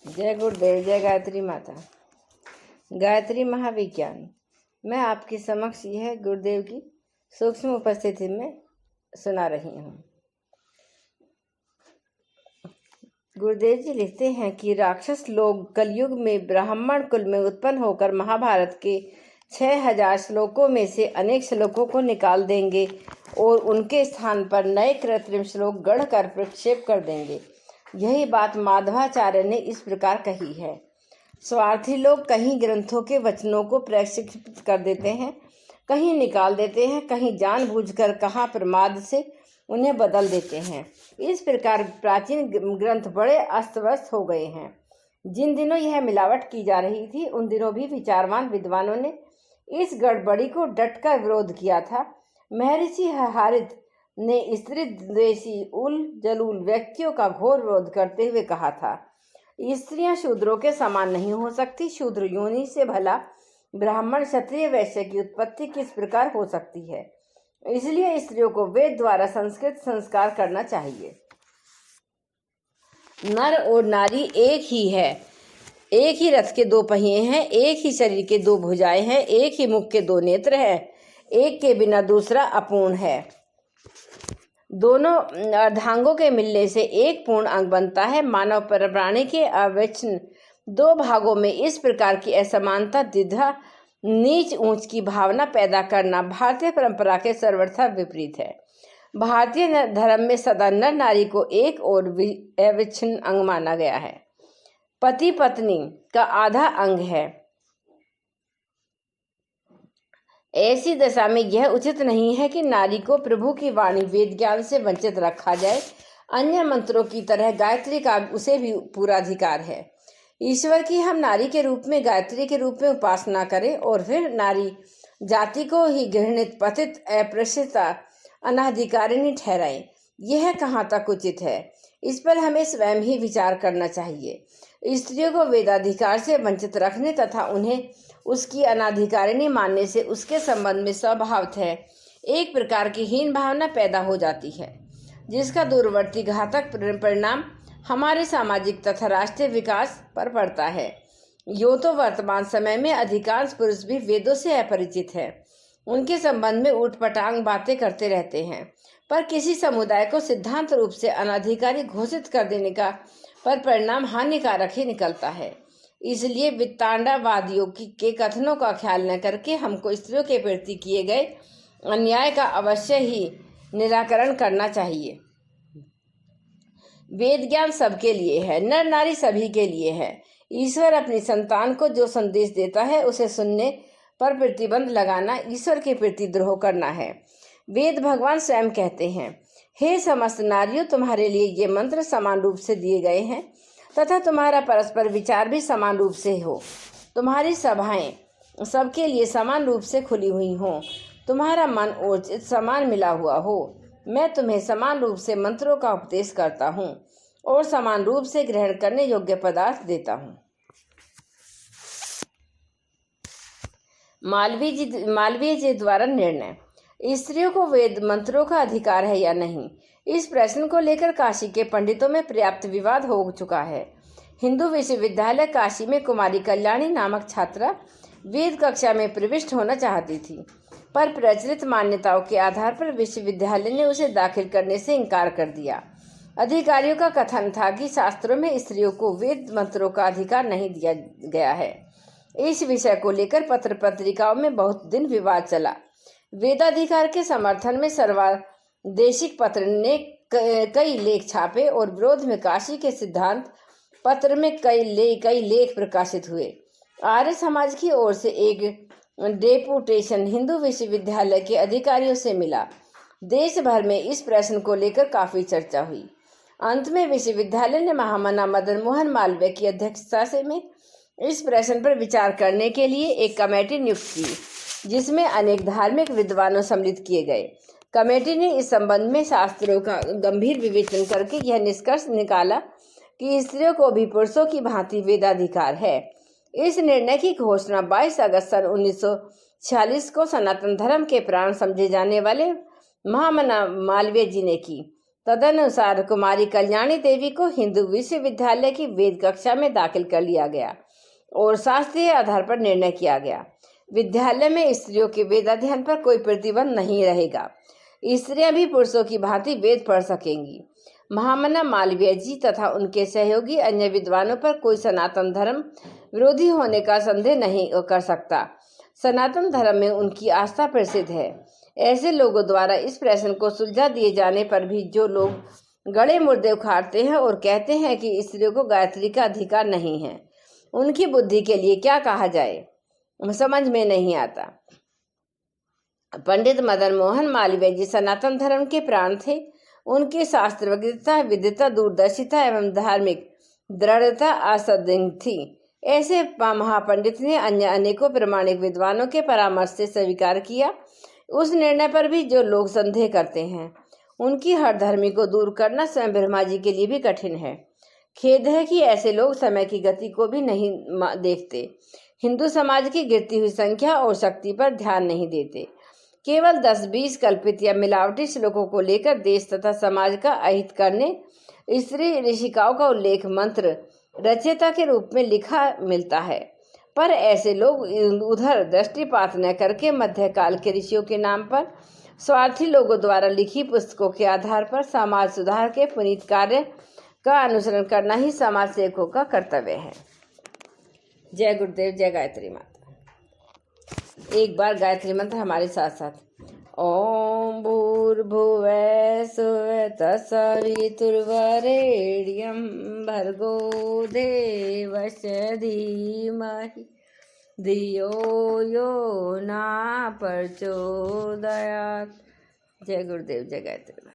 जय गुरुदेव, जय गायत्री माता। गायत्री महाविज्ञान मैं आपके समक्ष यह गुरुदेव की सूक्ष्म उपस्थिति में सुना रही हूँ। गुरुदेव जी लिखते हैं कि राक्षस लोग कलयुग में ब्राह्मण कुल में उत्पन्न होकर महाभारत के 6000 श्लोकों में से अनेक श्लोकों को निकाल देंगे और उनके स्थान पर नए कृत्रिम श्लोक गढ़ कर प्रक्षेप कर देंगे। यही बात माधवाचार्य ने इस प्रकार कही है। स्वार्थी लोग कहीं ग्रंथों के वचनों को प्रक्षेपित कर देते हैं, कहीं निकाल देते हैं, कहीं जानबूझकर, कहाँ प्रमाद से उन्हें बदल देते हैं। इस प्रकार प्राचीन ग्रंथ बड़े अस्त व्यस्त हो गए हैं। जिन दिनों यह मिलावट की जा रही थी उन दिनों भी विचारवान विद्वानों ने इस गड़बड़ी को डटकर विरोध किया था। महर्षि हारित ने स्त्री द्वेषी उल जलूल व्यक्तियों का घोर विरोध करते हुए कहा था, स्त्रियां शूद्रों के समान नहीं हो सकती। शूद्र योनि से भला ब्राह्मण क्षत्रिय वैश्य की उत्पत्ति किस प्रकार हो सकती है? इसलिए स्त्रियों को वेद द्वारा संस्कृत संस्कार करना चाहिए। नर और नारी एक ही है, एक ही रथ के दो पहिए हैं, एक ही शरीर के दो भुजाएं हैं, एक ही मुख के दो नेत्र हैं, एक के बिना दूसरा अपूर्ण है। दोनों अर्धांगों के मिलने से एक पूर्ण अंग बनता है। मानव प्राणी के अविच्छिन्न दो भागों में इस प्रकार की असमानता, द्विधा, नीच ऊंच की भावना पैदा करना भारतीय परंपरा के सर्वथा विपरीत है। भारतीय धर्म में सदा नर नारी को एक और अविच्छिन्न अंग माना गया है। पति पत्नी का आधा अंग है। ऐसी दशा में यह उचित नहीं है कि नारी को प्रभु की वाणी वेद ज्ञान से वंचित रखा जाए। अन्य मंत्रों की तरह गायत्री का उसे भी पूरा अधिकार है। ईश्वर की हम नारी के रूप में, गायत्री के रूप में उपासना करें और फिर नारी जाति को ही घृणित, पतित, अप्रशिता, अनाधिकारिणी ठहराएं। यह कहाँ तक उचित है? इस पर हमें स्वयं ही विचार करना चाहिए। स्त्रियों को वेदाधिकार से वंचित रखने तथा उन्हें उसकी अनाधिकारिणी मानने से उसके संबंध में स्वभावतः एक प्रकार की हीन भावना पैदा हो जाती है, जिसका दूरवर्ती घातक परिणाम हमारे सामाजिक तथा राष्ट्रीय विकास पर पड़ता है। यो तो वर्तमान समय में अधिकांश पुरुष भी वेदों से अपरिचित है, उनके संबंध में ऊटपटांग बातें करते रहते हैं, पर किसी समुदाय को सिद्धांत रूप से अनाधिकारी घोषित कर देने का पर परिणाम हानिकारक ही निकलता है। इसलिए वित्तांडावादियों के कथनों का ख्याल न करके हमको स्त्रियों के प्रति किए गए अन्याय का अवश्य ही निराकरण करना चाहिए। वेद ज्ञान सबके लिए है, नर नारी सभी के लिए है। ईश्वर अपनी संतान को जो संदेश देता है उसे सुनने पर प्रतिबंध लगाना ईश्वर के प्रति द्रोह करना है। वेद भगवान स्वयं कहते हैं, हे समस्त नारियों, तुम्हारे लिए ये मंत्र समान रूप से दिए गए हैं तथा तुम्हारा परस्पर विचार भी समान रूप से हो। तुम्हारी सभाएं सबके लिए समान रूप से खुली हुई हों, तुम्हारा मन और चित्त समान मिला हुआ हो। मैं तुम्हें समान रूप से मंत्रों का उपदेश करता हूँ और समान रूप से ग्रहण करने योग्य पदार्थ देता हूँ। मालवीय जी द्वारा निर्णय। स्त्रियों को वेद मंत्रों का अधिकार है या नहीं, इस प्रश्न को लेकर काशी के पंडितों में पर्याप्त विवाद हो चुका है। हिंदू विश्वविद्यालय काशी में कुमारी कल्याणी नामक छात्रा वेद कक्षा में प्रविष्ट होना चाहती थी, पर प्रचलित मान्यताओं के आधार पर विश्वविद्यालय ने उसे दाखिल करने से इनकार कर दिया। अधिकारियों का कथन था कि शास्त्रों में स्त्रियों को वेद मंत्रों का अधिकार नहीं दिया गया है। इस विषय को लेकर पत्र पत्रिकाओं में बहुत दिन विवाद चला। वेदाधिकार के समर्थन में सर्वादेशिक पत्र ने कई लेख छापे और विरोध में काशी के सिद्धांत पत्र में कई लेख प्रकाशित हुए। आर्य समाज की ओर से एक डेपुटेशन हिंदू विश्वविद्यालय के अधिकारियों से मिला। देश भर में इस प्रश्न को लेकर काफी चर्चा हुई। अंत में विश्वविद्यालय ने महामना मदन मोहन मालवीय की अध्यक्षता से में इस प्रश्न पर विचार करने के लिए एक कमेटी नियुक्त की, जिसमें अनेक धार्मिक विद्वानों सम्मिलित किए गए। कमेटी ने इस संबंध में शास्त्रों का गंभीर विवेचन करके यह निष्कर्ष निकाला कि स्त्रियों को भी पुरुषों की भांति वेदाधिकार है। इस निर्णय की घोषणा 22 अगस्त सन 1946 को सनातन धर्म के प्राण समझे जाने वाले महामना मालवीय जी ने की तदनुसार कुमारी कल्याणी देवी को हिंदू विश्वविद्यालय की वेद कक्षा में दाखिल कर लिया गया और शास्त्रीय आधार पर निर्णय किया गया। विद्यालय में स्त्रियों के वेद अध्ययन पर कोई प्रतिबंध नहीं रहेगा। स्त्रियां भी पुरुषों की भांति वेद पढ़ सकेंगी। महामना मालवीय जी तथा उनके सहयोगी अन्य विद्वानों पर कोई सनातन धर्म विरोधी होने का संदेह नहीं कर सकता। सनातन धर्म में उनकी आस्था प्रसिद्ध है। ऐसे लोगों द्वारा इस प्रश्न को सुलझा दिए जाने पर भी जो लोग गड़े मुर्दे उखाड़ते हैं और कहते हैं कि स्त्रियों को गायत्री का अधिकार नहीं है, उनकी बुद्धि के लिए क्या कहा जाए, समझ में नहीं आता। पंडित मदन मोहन मालवीय जी सनातन धर्म के प्राण थे। उनकी शास्त्र विद्वता, दूरदर्शिता एवं धार्मिक दृढ़ता असाधारण थी। ऐसे महापंडित ने अन्य अनेकों प्रामाणिक विद्वानों के परामर्श से स्वीकार किया उस निर्णय पर भी जो लोग संदेह करते हैं। उनकी हर धर्मी को दूर करना स्वयं ब्रह्मा जी के लिए भी कठिन है। खेद है कि ऐसे लोग समय की गति को भी नहीं देखते, हिंदू समाज की गिरती हुई संख्या और शक्ति पर ध्यान नहीं देते। केवल 10-20 कल्पित या मिलावटी श्लोकों को लेकर देश तथा समाज का अहित करने स्त्री ऋषिकाओं का उल्लेख मंत्र रचयिता के रूप में लिखा मिलता है, पर ऐसे लोग उधर दृष्टिपात न करके मध्यकाल के ऋषियों के नाम पर स्वार्थी लोगों द्वारा लिखी पुस्तकों के आधार पर समाज सुधार के पुनीत कार्य का अनुसरण करना ही समाज सेवकों का कर्तव्य है। जय गुरुदेव, जय गायत्री माता। एक बार गायत्री मंत्र हमारे साथ साथ। ओम भूर्भुवः स्वः तत्सवितुर्वरेण्यं भर्गो देवस्य धीमहि धियो यो न प्रचोदयात्। जय गुरुदेव, जय गायत्री।